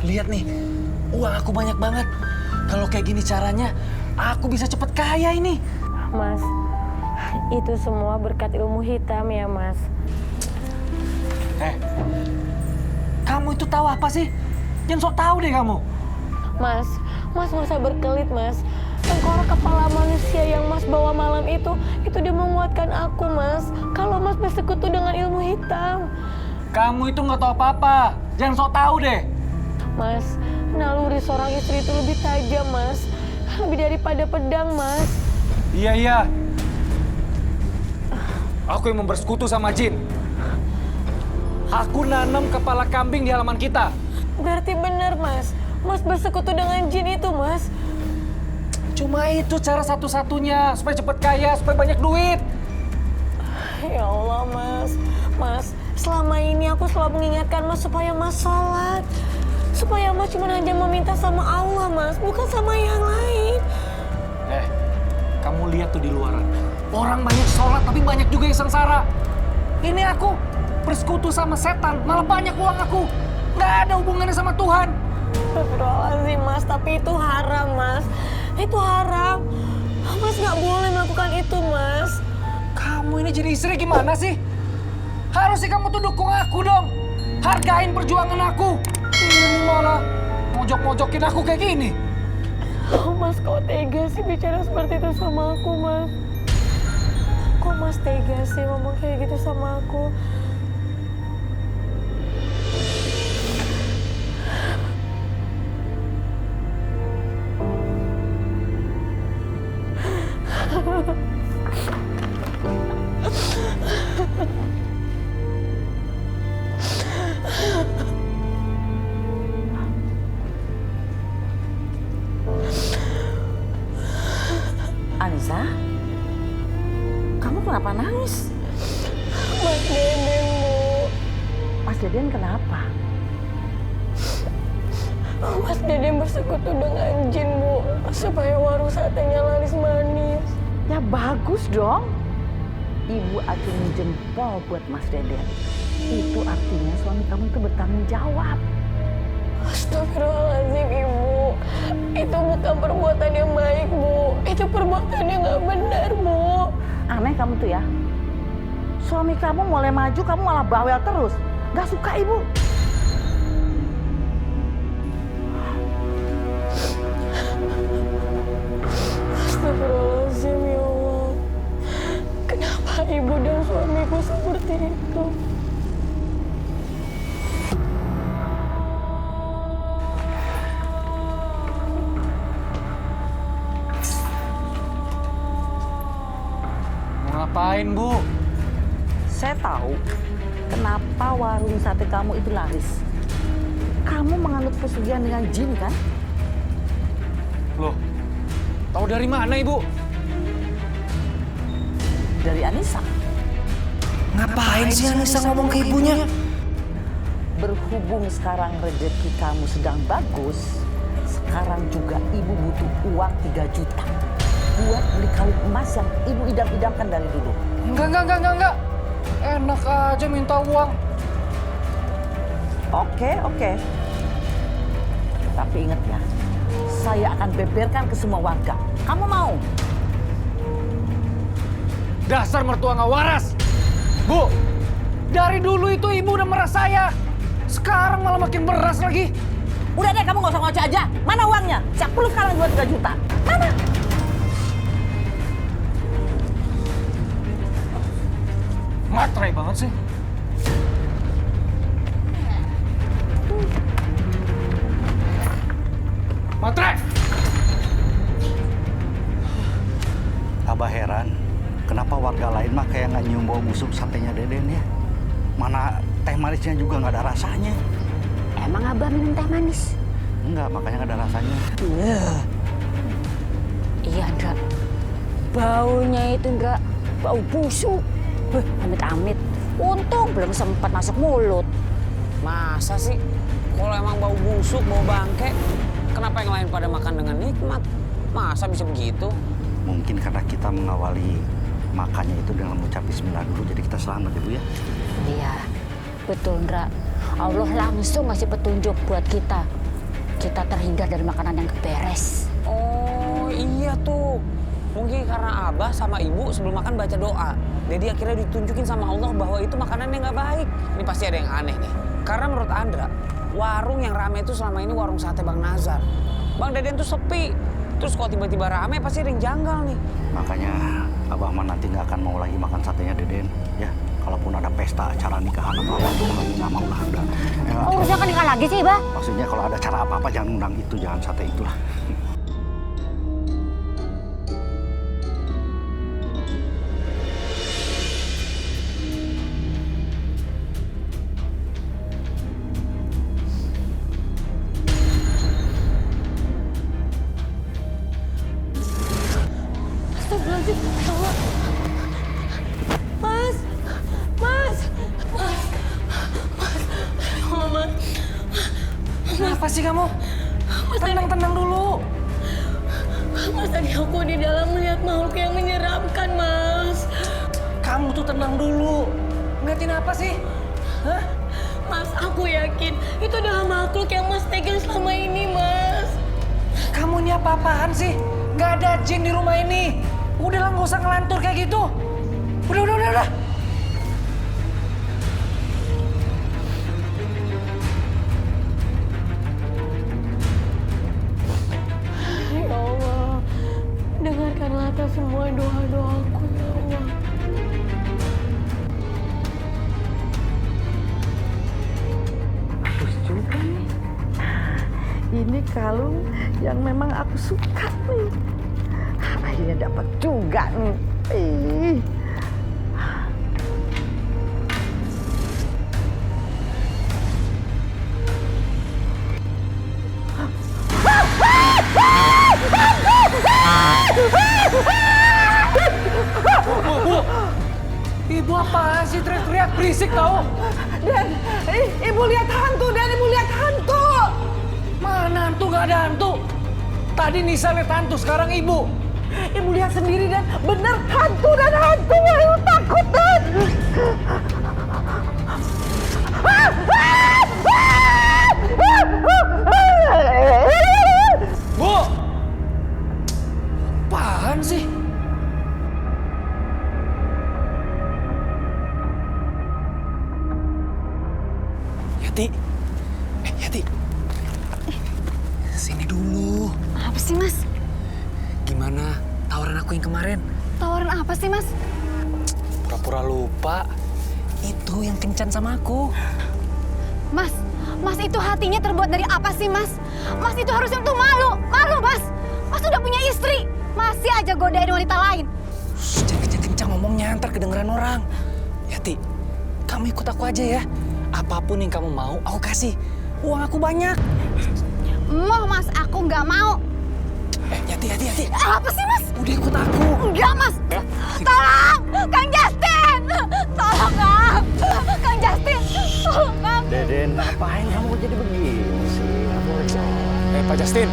Lihat nih, uang aku banyak banget. Kalau kayak gini caranya, aku bisa cepet kaya ini. Mas, itu semua berkat ilmu hitam ya, Mas. Kamu itu tahu apa sih? Jangan sok tahu deh kamu. Mas nggak usah berkelit, Mas. Tengkorak kepala manusia yang Mas bawa malam itu dia menguatkan aku, Mas. Kalau Mas bersekutu dengan ilmu hitam. Kamu itu nggak tahu apa-apa. Jangan sok tahu deh. Mas, naluri seorang istri itu lebih tajam, Mas. Lebih daripada pedang, Mas. Iya. Aku yang bersekutu sama jin. Aku nanam kepala kambing di halaman kita. Berarti benar, Mas. Mas bersekutu dengan jin itu, Mas. Cuma itu cara satu-satunya supaya cepet kaya, supaya banyak duit. Ya Allah, Mas. Mas, selama ini aku selalu mengingatkan Mas supaya Mas sholat. Supaya Mas cuma hanya meminta sama Allah, Mas. Bukan sama yang lain. Kamu lihat tuh di luaran. Orang banyak sholat, tapi banyak juga yang sengsara. Ini aku bersekutu sama setan, malah banyak uang aku. Nggak ada hubungannya sama Tuhan. Astagfirullahaladzim, Mas. Tapi itu haram, Mas. Itu haram. Mas nggak boleh melakukan itu, Mas. Kamu ini jadi istri gimana sih? Harusnya kamu tuh dukung aku dong. Hargain perjuangan aku. Ini malah mojok-mojokin aku kayak gini. Oh, Mas, kok tega sih bicara seperti itu sama aku, Mas? Kok Mas tega sih ngomong kayak gitu sama aku? Anissa, kamu kenapa nangis? Mas Deden, Bu. Mas Deden kenapa? Mas Deden bersekutu dengan jin, Bu. Supaya warung satenya laris manis. Ya bagus dong. Ibu acungin jempol buat Mas Deden. Itu artinya suami kamu itu bertanggung jawab. Astagfirullahaladzim, Ibu. Itu bukan perbuatan yang baik, Bu. Itu perbuatan yang nggak benar, Bu. Aneh kamu tuh ya. Suami kamu mulai maju, kamu malah bawel terus. Gak suka ibu. Astagfirullahaladzim, ya Allah. Kenapa ibu dan suamiku seperti itu? Ngapain, Bu? Saya tahu kenapa warung sate kamu itu laris. Kamu menganut pesugihan dengan jin kan? Loh, tahu dari mana, Ibu? Dari Anissa. Ngapain sih Anissa ngomong ke ibunya? Berhubung sekarang rezeki kamu sedang bagus, sekarang juga ibu butuh uang 3 juta buat beli kalung emas yang ibu idam-idamkan dari dulu. Enggak. Enak aja minta uang. Oke. Tapi ingat ya, saya akan beberkan ke semua warga. Kamu mau? Dasar mertua nggak waras. Bu, dari dulu itu ibu udah meras saya. Sekarang malah makin beras lagi. Udah deh, kamu nggak usah ngoceh aja. Mana uangnya? Siap perlu sekarang 2 juta. Mana? Materai banget sih. Materai! Abah heran, kenapa warga lain mah kayak nggak nyium bau busuk satenya Deden ya? Mana teh manisnya juga nggak ada rasanya. Emang Abah minum teh manis? Enggak, makanya nggak ada rasanya. Iya, Ndra. Baunya itu, Ndra, bau busuk. Amit-amit. Untung belum sempat masuk mulut. Masa sih? Kalau emang bau busuk, bau bangke, kenapa yang lain pada makan dengan nikmat? Masa bisa begitu? Mungkin karena kita mengawali makannya itu dengan mengucap bismillah dulu, jadi kita selamat ya Bu ya. Iya, betul, Ndra. Allah langsung ngasih petunjuk buat kita kita terhindar dari makanan yang beres. Oh iya tuh. Mungkin karena Abah sama Ibu sebelum makan baca doa. Jadi akhirnya ditunjukin sama Allah bahwa itu makanan yang nggak baik. Ini pasti ada yang aneh nih. Karena menurut Andra, warung yang rame itu selama ini warung sate Bang Nazar. Bang Deden tuh sepi. Terus kalau tiba-tiba rame pasti ada yang janggal nih. Makanya Abah mah nanti nggak akan mau lagi makan satenya Deden. Ya, kalaupun ada pesta acara nikahan atau apa, kita lagi nggak mau lah udah. Ya, Oh, urusan kan nikah lagi sih, Bah? maksudnya kalau ada cara apa-apa jangan undang itu, jangan sate itulah. Astagfirullahaladzim, ya Allah. Mas, Mas, Mas, Mas, ya Allah, Mas. Kenapa sih kamu? Tenang dulu. Mas, tadi aku di dalam melihat makhluk yang menyeramkan, Mas. Kamu tuh tenang dulu. Ngeliatin apa sih? Hah? Mas, aku yakin itu adalah makhluk yang Mas pegang selama ini, Mas. Kamu ini apa-apaan sih? Gak ada jin di rumah ini. Udahlah, nggak usah ngelantur kayak gitu. Udah. Ya Allah, dengarkanlah atas semua doa-doaku, ya Allah. Bagus juga nih. Ini kalung yang memang aku suka nih. Akhirnya dapat juga nih. Ibu apaan sih teriak-teriak berisik tau? Dan ibu lihat hantu, ibu lihat hantu. Mana hantu? Gak ada hantu. Tadi Nisa lihat hantu, sekarang ibu. Ibu lihat sendiri dan bener hantu. Ayo takut dan. Bu! Apaan sih? Yati. Yati. Sini dulu. Apa sih, Mas? Gimana tawaran aku yang kemarin? Tawaran apa sih, Mas? Pura-pura lupa. Itu yang kencan sama aku. Mas itu hatinya terbuat dari apa sih, Mas? Mas itu harusnya tuh malu, Mas. Mas udah punya istri, masih aja godain wanita lain. Shh, jangan kencang-kencang ngomongnya, ntar kedengeran orang. Yati, kamu ikut aku aja ya. Apapun yang kamu mau, aku kasih. Uang aku banyak. Mau, Mas, aku nggak mau. Yati. Apa sih, Mas? Udah ikut aku. Enggak, Mas. Tolong, Kang Justin. Tolong, Kang Justin. Tolong, Kang. Deden, ngapain kamu jadi begini sih? Pak Justin,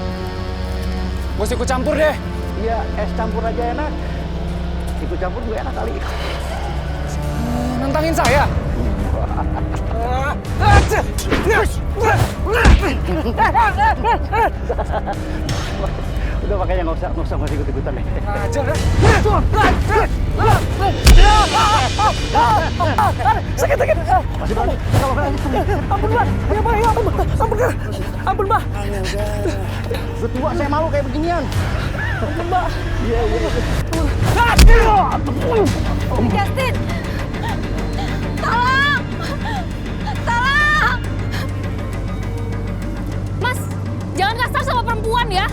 bos ikut campur deh. Iya, es campur aja enak. Ikut campur gue enak kali. Nantangin saya? Udah makanya nggak usah ikut-ikutan deh. Ajar deh. Sakit. Masih berani? Ampun, Mbak. Ya, Mbak. Ya, ampun, Mbak. Udah tua saya malu kayak beginian. Mbak. Iya. Kang Justin. Tolong. Mas, jangan kasar sama perempuan ya.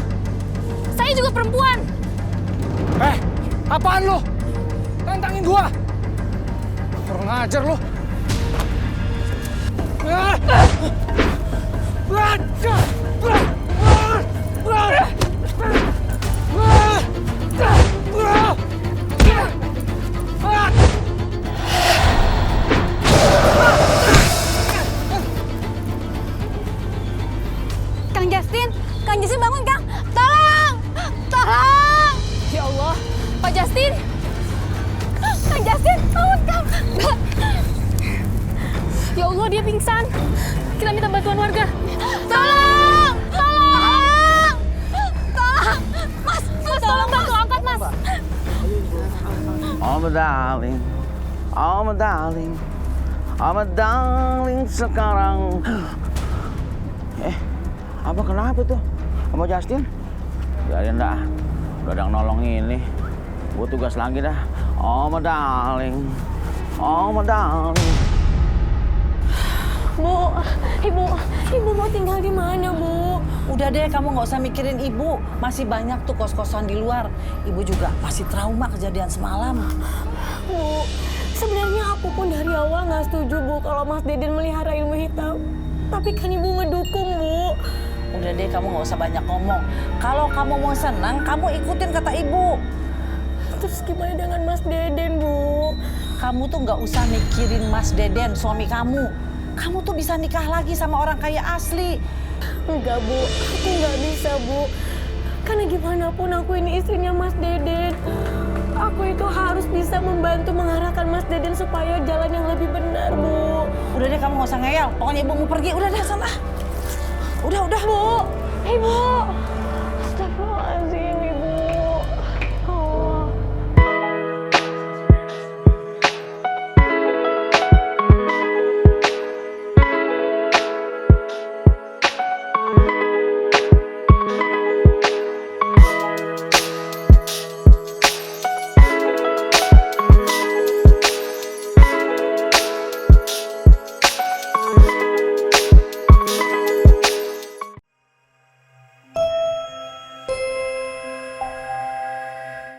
Saya juga perempuan. Apaan lu? Tantangin gua. Kurang ajar lu. Kang Justin bangun, Kang. Tolong. Ya Allah, Pak Justin. Kang Justin, bangun, Kang. Ya Allah, dia pingsan. Kita minta bantuan warga. Tolong. my darling, oh my darling, oh my darling sekarang. Abah kenapa tuh? Sama Justin? Biarin dah, udah ada yang nolong ini. Gue tugas lagi dah. Oh my darling, oh my darling. Bu, ibu mau tinggal di mana, Bu? Udah deh, kamu nggak usah mikirin ibu. Masih banyak tuh kos-kosan di luar. Ibu juga masih trauma kejadian semalam. Bu, sebenarnya aku pun dari awal nggak setuju, Bu, kalau Mas Deden melihara ilmu hitam. Tapi kan ibu ngedukung, Bu. Udah deh, kamu nggak usah banyak ngomong. Kalau kamu mau senang, kamu ikutin kata ibu. Terus gimana dengan Mas Deden, Bu? Kamu tuh nggak usah mikirin Mas Deden, suami kamu. Kamu tuh bisa nikah lagi sama orang kaya asli. Enggak, Bu. Aku nggak bisa, Bu. Karena gimana pun aku ini istrinya Mas Deden. Aku itu harus bisa membantu mengarahkan Mas Deden supaya jalan yang lebih benar, Bu. Udah deh, kamu nggak usah ngeyel. Pokoknya ibu mau pergi, udah deh sana. Udah. Bu, ibu.